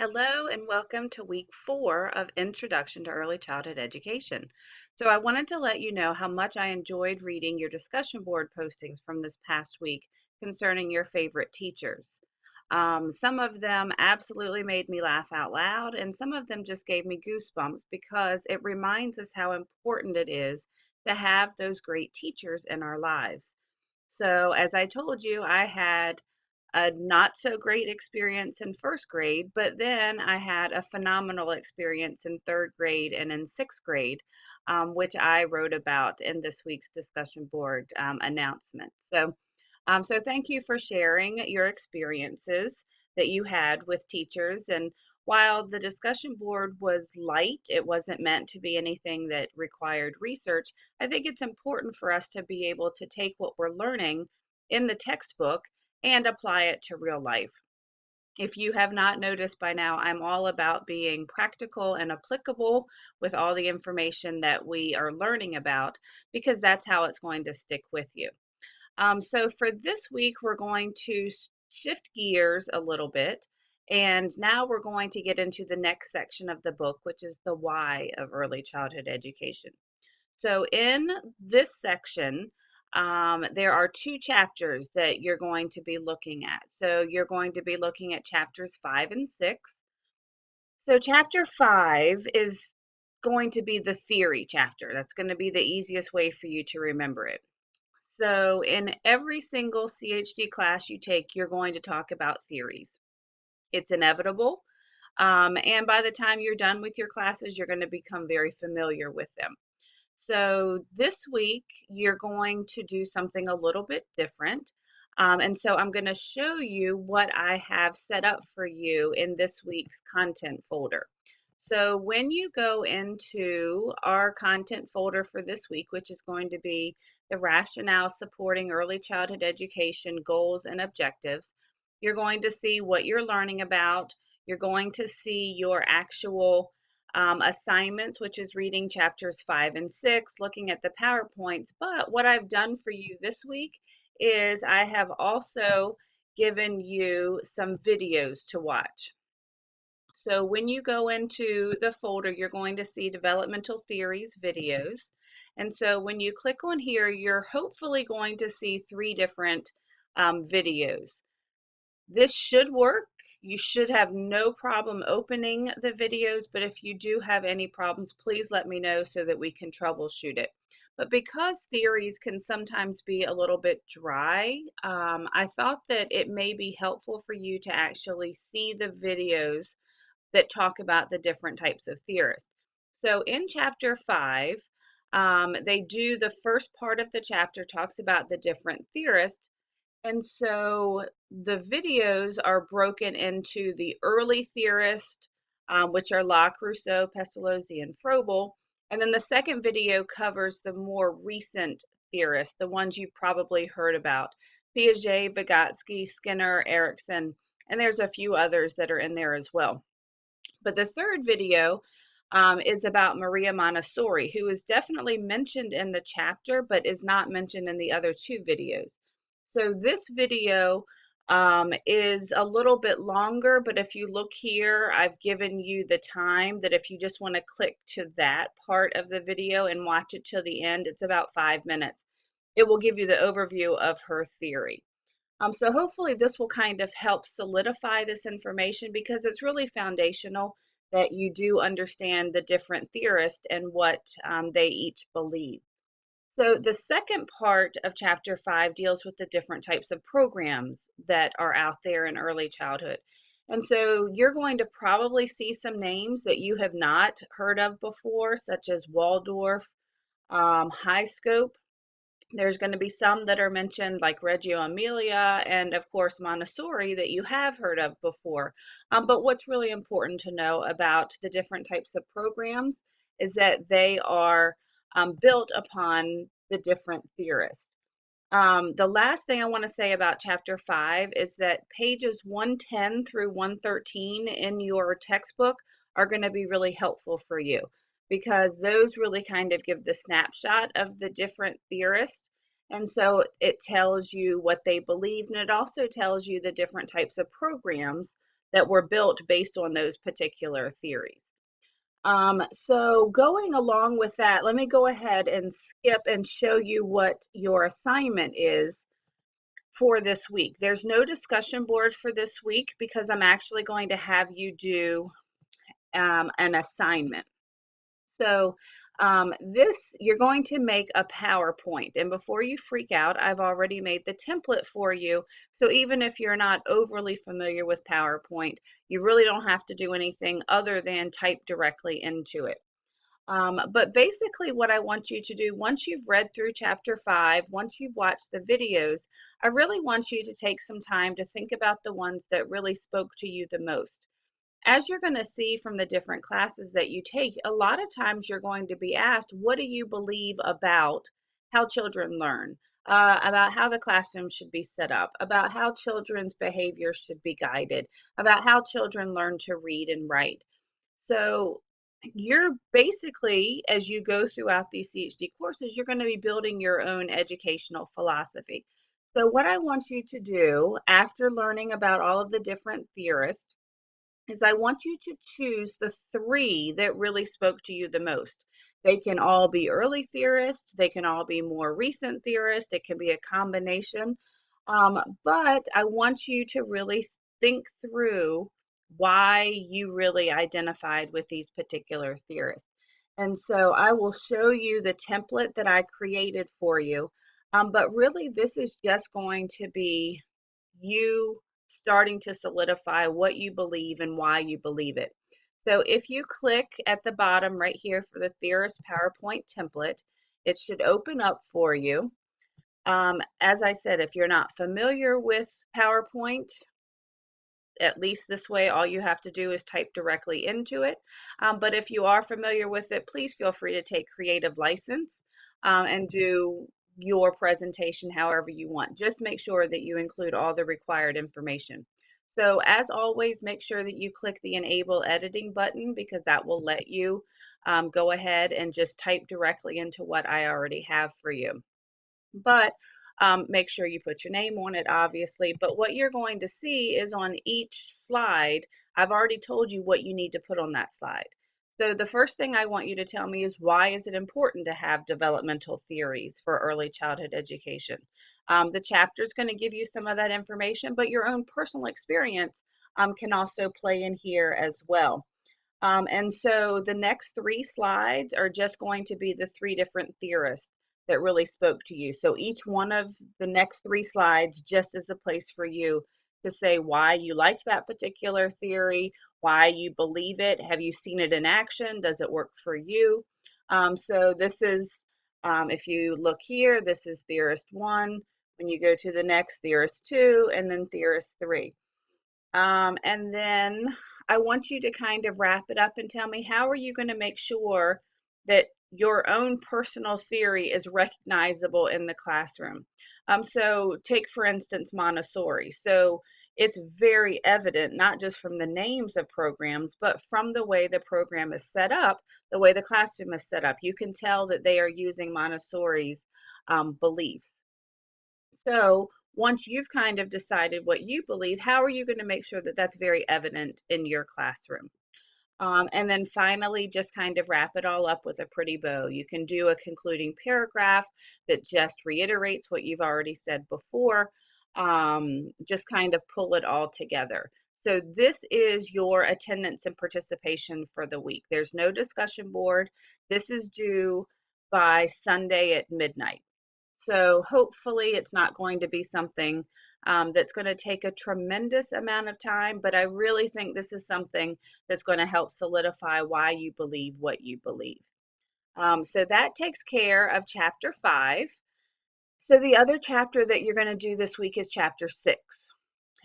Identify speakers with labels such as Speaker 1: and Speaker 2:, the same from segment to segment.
Speaker 1: Hello and welcome to week 4 of Introduction to Early Childhood Education. So I wanted to let you know how much I enjoyed reading your discussion board postings from this past week concerning your favorite teachers. Some of them absolutely made me laugh out loud, and some of them just gave me goosebumps because it reminds us how important it is to have those great teachers in our lives. So, as I told you, I had a not so great experience in first grade, but then I had a phenomenal experience in third grade and in sixth grade, which I wrote about in this week's discussion board announcement. So thank you for sharing your experiences that you had with teachers. And while the discussion board was light, it wasn't meant to be anything that required research. I think it's important for us to be able to take what we're learning in the textbook and apply it to real life. If you have not noticed by now, I'm all about being practical and applicable with all the information that we are learning about because that's how it's going to stick with you. So for this week, we're going to shift gears a little bit. And now we're going to get into the next section of the book, which is the why of early childhood education. So in this section, there are two chapters that you're going to be looking at. So you're going to be looking at chapters 5 and 6. So chapter 5 is going to be the theory chapter. That's going to be the easiest way for you to remember it. So in every single CHD class you take, you're going to talk about theories. It's inevitable. And by the time you're done with your classes, you're going to become very familiar with them. So this week, you're going to do something a little bit different. And so I'm going to show you what I have set up for you in this week's content folder. So when you go into our content folder for this week, which is going to be the rationale supporting early childhood education goals and objectives, you're going to see what you're learning about. You're going to see your actual assignments, which is reading chapters 5 and 6, looking at the PowerPoints. But what I've done for you this week is I have also given you some videos to watch. So when you go into the folder, you're going to see developmental theories videos. And so when you click on here, you're hopefully going to see 3 different videos. This should work. You should have no problem opening the videos, but if you do have any problems, please let me know so that we can troubleshoot it. But because theories can sometimes be a little bit dry, I thought that it may be helpful for you to actually see the videos that talk about the different types of theorists. So in chapter 5, they do the first part of the chapter talks about the different theorists. And so the videos are broken into the early theorists, which are Locke, Rousseau, Pestalozzi, and Froebel. And then the second video covers the more recent theorists, the ones you've probably heard about: Piaget, Vygotsky, Skinner, Erikson, and there's a few others that are in there as well. But the third video is about Maria Montessori, who is definitely mentioned in the chapter, but is not mentioned in the other 2 videos. So this video is a little bit longer, but if you look here, I've given you the time that if you just want to click to that part of the video and watch it till the end, it's about 5 minutes. It will give you the overview of her theory. So hopefully this will kind of help solidify this information because it's really foundational that you do understand the different theorists and what they each believe. So the second part of chapter 5 deals with the different types of programs that are out there in early childhood. And so you're going to probably see some names that you have not heard of before, such as Waldorf, High Scope. There's going to be some that are mentioned like Reggio Emilia and of course Montessori that you have heard of before. But what's really important to know about the different types of programs is that they are built upon the different theorists. The last thing I want to say about chapter 5 is that pages 110 through 113 in your textbook are going to be really helpful for you because those really kind of give the snapshot of the different theorists. And so it tells you what they believed, and it also tells you the different types of programs that were built based on those particular theories. So going along with that, let me go ahead and skip and show you what your assignment is for this week. There's no discussion board for this week because I'm actually going to have you do an assignment. So this, you're going to make a PowerPoint. And before you freak out, I've already made the template for you. So even if you're not overly familiar with PowerPoint, you really don't have to do anything other than type directly into it. But basically what I want you to do, once you've read through chapter 5, once you've watched the videos, I really want you to take some time to think about the ones that really spoke to you the most. As you're going to see from the different classes that you take, a lot of times you're going to be asked, what do you believe about how children learn, about how the classroom should be set up, about how children's behavior should be guided, about how children learn to read and write. So you're basically, as you go throughout these CHD courses, you're going to be building your own educational philosophy. So what I want you to do after learning about all of the different theorists is I want you to choose the 3 that really spoke to you the most. They can all be early theorists, they can all be more recent theorists, it can be a combination. But I want you to really think through why you really identified with these particular theorists. And so I will show you the template that I created for you. But really, this is just going to be you starting to solidify what you believe and why you believe it. So if you click at the bottom right here for the Theorist PowerPoint template, it should open up for you. As I said, if you're not familiar with PowerPoint, at least this way, all you have to do is type directly into it. But if you are familiar with it, please feel free to take creative license and do your presentation however you want. Just make sure that you include all the required information. So as always, make sure that you click the Enable Editing button because that will let you go ahead and just type directly into what I already have for you. But make sure you put your name on it, obviously. But what you're going to see is on each slide, I've already told you what you need to put on that slide. So the first thing I want you to tell me is why is it important to have developmental theories for early childhood education? The chapter is going to give you some of that information, but your own personal experience can also play in here as well. And so the next 3 slides are just going to be the 3 different theorists that really spoke to you. So each one of the next 3 slides just is a place for you to say why you liked that particular theory, why you believe it, have you seen it in action, does it work for you? So this is, if you look here, this is theorist 1. When you go to the next, theorist 2, and then theorist 3. And then I want you to kind of wrap it up and tell me how are you going to make sure that your own personal theory is recognizable in the classroom. So take, for instance, Montessori. So it's very evident, not just from the names of programs, but from the way the program is set up, the way the classroom is set up. You can tell that they are using Montessori's beliefs. So once you've kind of decided what you believe, how are you going to make sure that that's very evident in your classroom? And then finally, just kind of wrap it all up with a pretty bow. You can do a concluding paragraph that just reiterates what you've already said before, just kind of pull it all together. So this is your attendance and participation for the week. There's no discussion board. This is due by Sunday at midnight. So hopefully it's not going to be something that's going to take a tremendous amount of time, but I really think this is something that's going to help solidify why you believe what you believe. So that takes care of chapter 5. So the other chapter that you're going to do this week is chapter 6.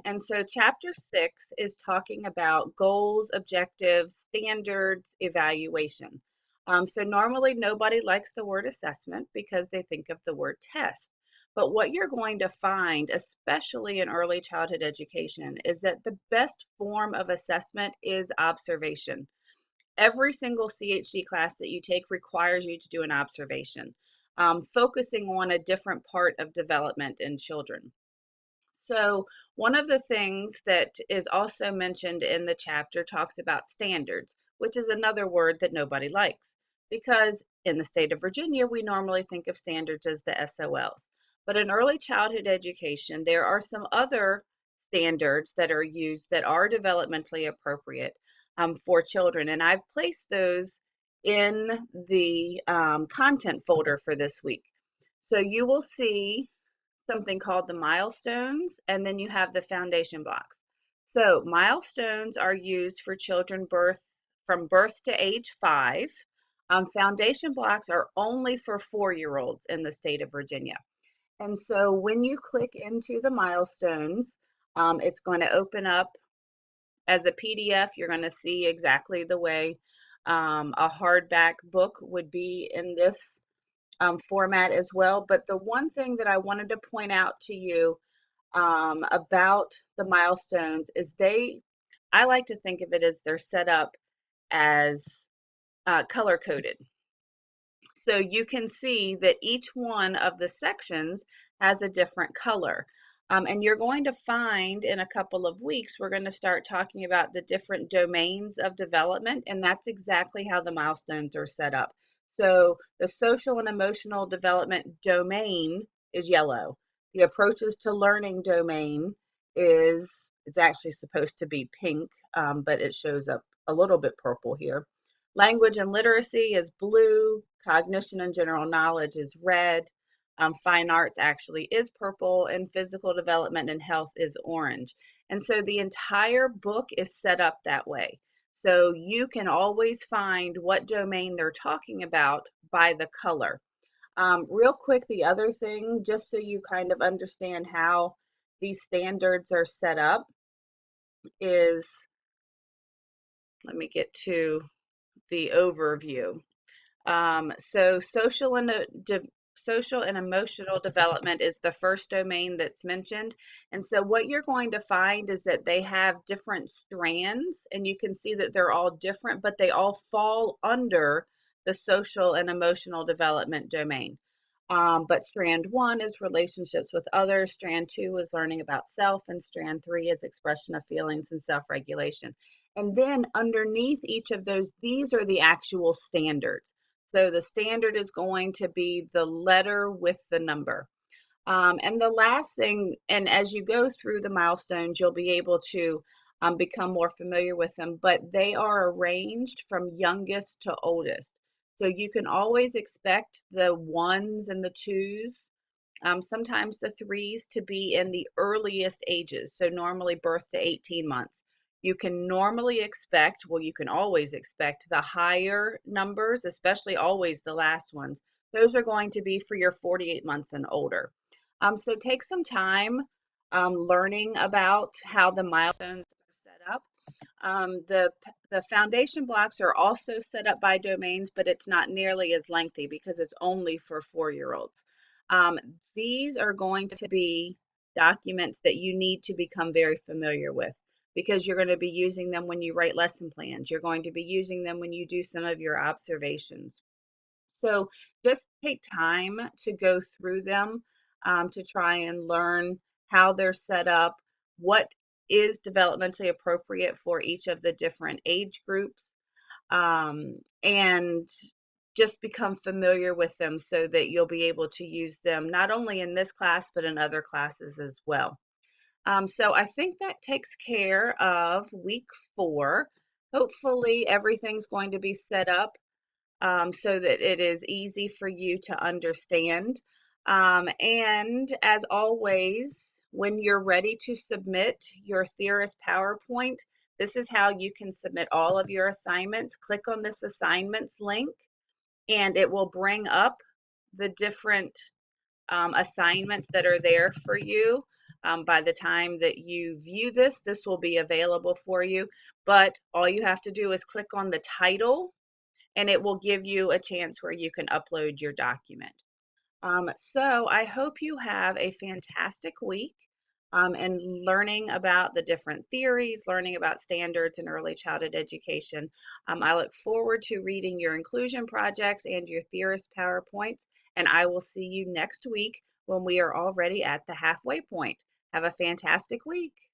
Speaker 1: And so chapter 6 is talking about goals, objectives, standards, evaluation. So normally nobody likes the word assessment because they think of the word test. But what you're going to find, especially in early childhood education, is that the best form of assessment is observation. Every single CHD class that you take requires you to do an observation, focusing on a different part of development in children. So, one of the things that is also mentioned in the chapter talks about standards, which is another word that nobody likes because in the state of Virginia, we normally think of standards as the SOLs. But in early childhood education, there are some other standards that are used that are developmentally appropriate for children. And I've placed those in the content folder for this week. So you will see something called the milestones, and then you have the foundation blocks. So milestones are used for children from birth to age 5. Foundation blocks are only for 4-year-olds in the state of Virginia. And so when you click into the milestones, it's going to open up as a PDF. You're going to see exactly the way a hardback book would be in this format as well. But the one thing that I wanted to point out to you about the milestones is I like to think of it as they're set up as color coded. So you can see that each one of the sections has a different color. And you're going to find in a couple of weeks, we're going to start talking about the different domains of development, and that's exactly how the milestones are set up. So the social and emotional development domain is yellow. The approaches to learning domain it's actually supposed to be pink, but it shows up a little bit purple here. Language and literacy is blue. Cognition and general knowledge is red. Fine arts actually is purple, and physical development and health is orange. And so the entire book is set up that way. So you can always find what domain they're talking about by the color. Real quick, the other thing, just so you kind of understand how these standards are set up, is let me get to the overview. So social and emotional development is the first domain that's mentioned. And so what you're going to find is that they have different strands, and you can see that they're all different, but they all fall under the social and emotional development domain. But strand 1 is relationships with others, strand 2 is learning about self, and strand 3 is expression of feelings and self-regulation. And then underneath each of those, these are the actual standards. So the standard is going to be the letter with the number. And the last thing, and as you go through the milestones, you'll be able to become more familiar with them, but they are arranged from youngest to oldest. So you can always expect the ones and the twos, sometimes the threes, to be in the earliest ages. So normally birth to 18 months. You can normally expect, well, you can always expect the higher numbers, especially always the last ones. Those are going to be for your 48 months and older. So take some time learning about how the milestones are set up. The foundation blocks are also set up by domains, but it's not nearly as lengthy because it's only for 4-year-olds. Um, these are going to be documents that you need to become very familiar with because you're going to be using them when you write lesson plans. You're going to be using them when you do some of your observations. So just take time to go through them to try and learn how they're set up, what is developmentally appropriate for each of the different age groups, and just become familiar with them so that you'll be able to use them not only in this class but in other classes as well. So I think that takes care of week 4. Hopefully everything's going to be set up so that it is easy for you to understand. And as always, when you're ready to submit your Theorist PowerPoint, this is how you can submit all of your assignments. Click on this assignments link, and it will bring up the different assignments that are there for you. By the time that you view this, this will be available for you. But all you have to do is click on the title and it will give you a chance where you can upload your document. So I hope you have a fantastic week and learning about the different theories, learning about standards in early childhood education. I look forward to reading your inclusion projects and your theorist PowerPoints, and I will see you next week when we are already at the halfway point. Have a fantastic week.